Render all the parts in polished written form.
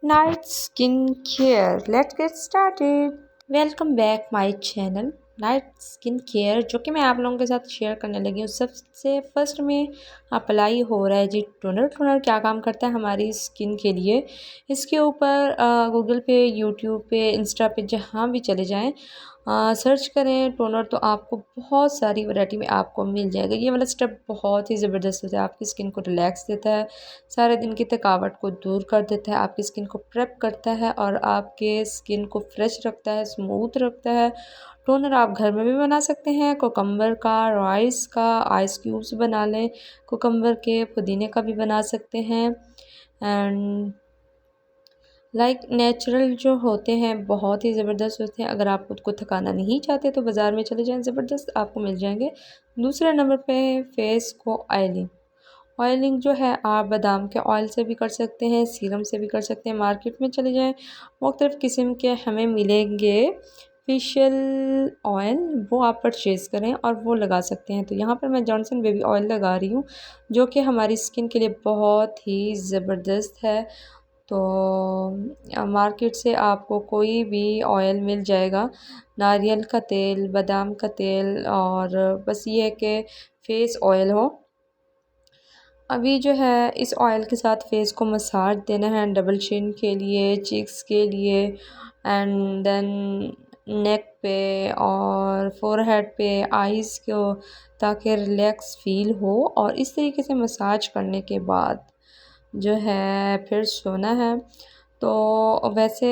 Night skincare. Let's get started. Welcome back my channel night skin care, जो कि मैं आप लोगों के साथ शेयर करने लगी हूँ। सबसे फर्स्ट में अप्लाई हो रहा है जी टोनर। टोनर क्या काम करता है हमारी स्किन के लिए, इसके ऊपर गूगल पे, यूट्यूब पे, इंस्टा पे जहाँ भी चले जाएं, सर्च करें टोनर, तो आपको बहुत सारी वैरायटी में आपको मिल जाएगा। ये वाला स्टेप बहुत ही ज़बरदस्त होता है, आपकी स्किन को रिलैक्स देता है, सारे दिन की थकावट को दूर कर देता है, आपकी स्किन को प्रेप करता है और आपके स्किन को फ्रेश रखता है, स्मूथ रखता है। टोनर आप घर में भी बना सकते हैं, कोकम्बर का, राइस का, आइस क्यूब्स बना लें, कोकम्बर के, पुदीने का भी बना सकते हैं। एंड नेचुरल जो होते हैं बहुत ही ज़बरदस्त होते हैं। अगर आप खुद को थकाना नहीं चाहते तो बाज़ार में चले जाएं, ज़बरदस्त आपको मिल जाएंगे। दूसरे नंबर पे फेस को ऑयलिंग। ऑयलिंग जो है आप बादाम के ऑयल से भी कर सकते हैं, सीरम से भी कर सकते हैं। मार्केट में चले जाएं, मुख्तलिफ़ किस्म के हमें मिलेंगे फेशियल ऑयल, वो आप परचेज़ करें और वो लगा सकते हैं। तो यहाँ पर मैं जॉनसन बेबी ऑयल लगा रही हूँ, जो कि हमारी स्किन के लिए बहुत ही ज़बरदस्त है। तो मार्केट से आपको कोई भी ऑयल मिल जाएगा, नारियल का तेल, बादाम का तेल, और बस ये है कि फ़ेस ऑयल हो। अभी जो है इस ऑयल के साथ फेस को मसाज देना है, डबल चिन के लिए, चीक्स के लिए, एंड देन नेक पे और फोरहेड पे, आईज़ को, ताकि रिलैक्स फील हो। और इस तरीके से मसाज करने के बाद जो है फिर सोना है। तो वैसे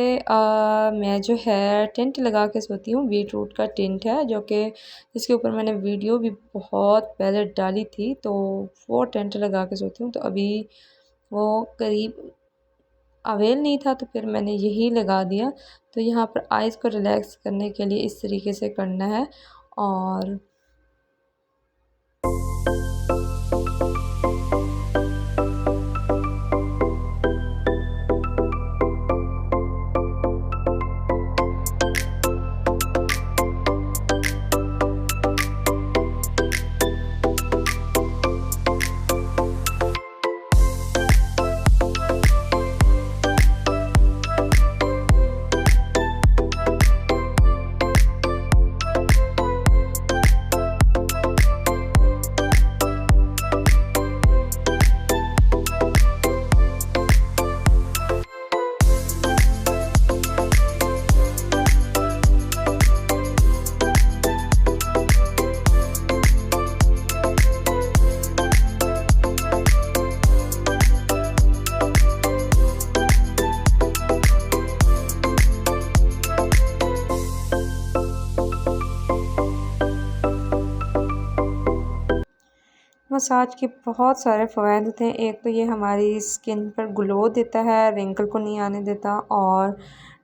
मैं जो है टेंट लगा के सोती हूँ, बीट रूट का टेंट है, जो कि इसके ऊपर मैंने वीडियो भी बहुत पहले डाली थी, तो वो टेंट लगा के सोती हूँ। तो अभी वो करीब अवेल नहीं था, तो फिर मैंने यही लगा दिया। तो यहाँ पर आइज़ को रिलैक्स करने के लिए इस तरीके से करना है। और मसाज के बहुत सारे फ़वाद होते हैं। एक तो ये हमारी स्किन पर ग्लो देता है, रिंकल को नहीं आने देता, और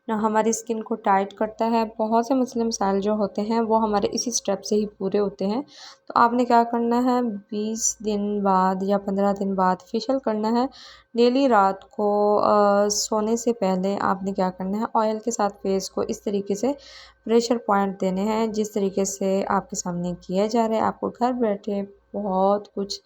ना हमारी स्किन को टाइट करता है। बहुत से मसले मसाइल जो होते हैं वो हमारे इसी स्टेप से ही पूरे होते हैं। तो आपने क्या करना है, 20 दिन बाद या 15 दिन बाद फेशियल करना है। डेली रात को सोने से पहले आपने क्या करना है, ऑयल के साथ फेस को इस तरीके से प्रेशर पॉइंट देने हैं, जिस तरीके से आपके सामने किया जा रहा है। आपको घर बैठे बहुत कुछ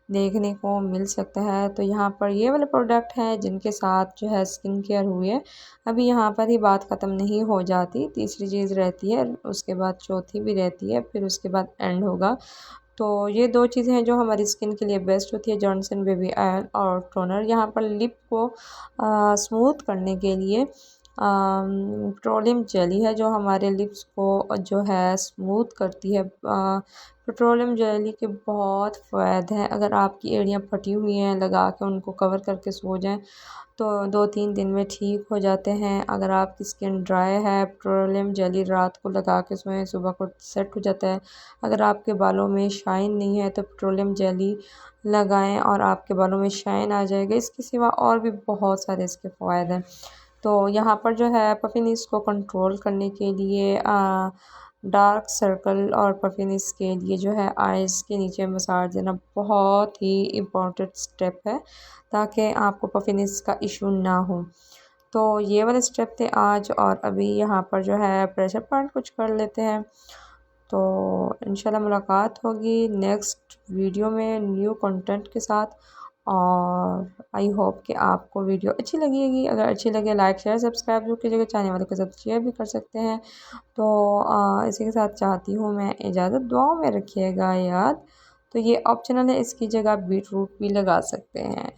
देखने को मिल सकता है। तो यहाँ पर ये वाले प्रोडक्ट हैं जिनके साथ जो है स्किन केयर हुई है। अभी यहाँ पर ही बात ख़त्म नहीं हो जाती, तीसरी चीज़ रहती है, उसके बाद चौथी भी रहती है, फिर उसके बाद एंड होगा। तो ये दो चीज़ें हैं जो हमारी स्किन के लिए बेस्ट होती है, जॉनसन बेबी ऑयल और टोनर। यहाँ पर लिप को स्मूथ करने के लिए पेट्रोलियम जेली है, जो हमारे लिप्स को जो है स्मूथ करती है। पेट्रोलियम जेली के बहुत फ़ायदे हैं। अगर आपकी एड़ियाँ फटी हुई हैं, लगा के उनको कवर करके सो जाएं तो 2-3 दिन में ठीक हो जाते हैं। अगर आपकी स्किन ड्राई है, पेट्रोलियम जेली रात को लगा के सोएं, सुबह को सेट हो जाता है। अगर आपके बालों में शाइन नहीं है तो पेट्रोलियम जेली लगाएं और आपके बालों में शाइन आ जाएगा। इसके सिवा और भी बहुत सारे इसके फ़ायदे हैं। तो यहाँ पर जो है पफिनेस को कंट्रोल करने के लिए, डार्क सर्कल और पफिनेस के लिए जो है आइज़ के नीचे मसाज देना बहुत ही इम्पोर्टेंट स्टेप है, ताकि आपको पफिनेस का इशू ना हो। तो ये वाले स्टेप थे आज, और अभी यहाँ पर जो है प्रेशर पॉइंट कुछ कर लेते हैं। तो इंशाल्लाह मुलाकात होगी नेक्स्ट वीडियो में न्यू कंटेंट के साथ। और आई होप कि आपको वीडियो अच्छी लगी होगी। अगर अच्छी लगे लाइक शेयर सब्सक्राइब जरूर कीजिएगा, चाहने वालों के साथ शेयर भी कर सकते हैं। तो इसी के साथ चाहती हूँ मैं इजाज़त, दुआओं में रखिएगा याद। तो ये ऑप्शनल है, इसकी जगह बीट रूट भी लगा सकते हैं।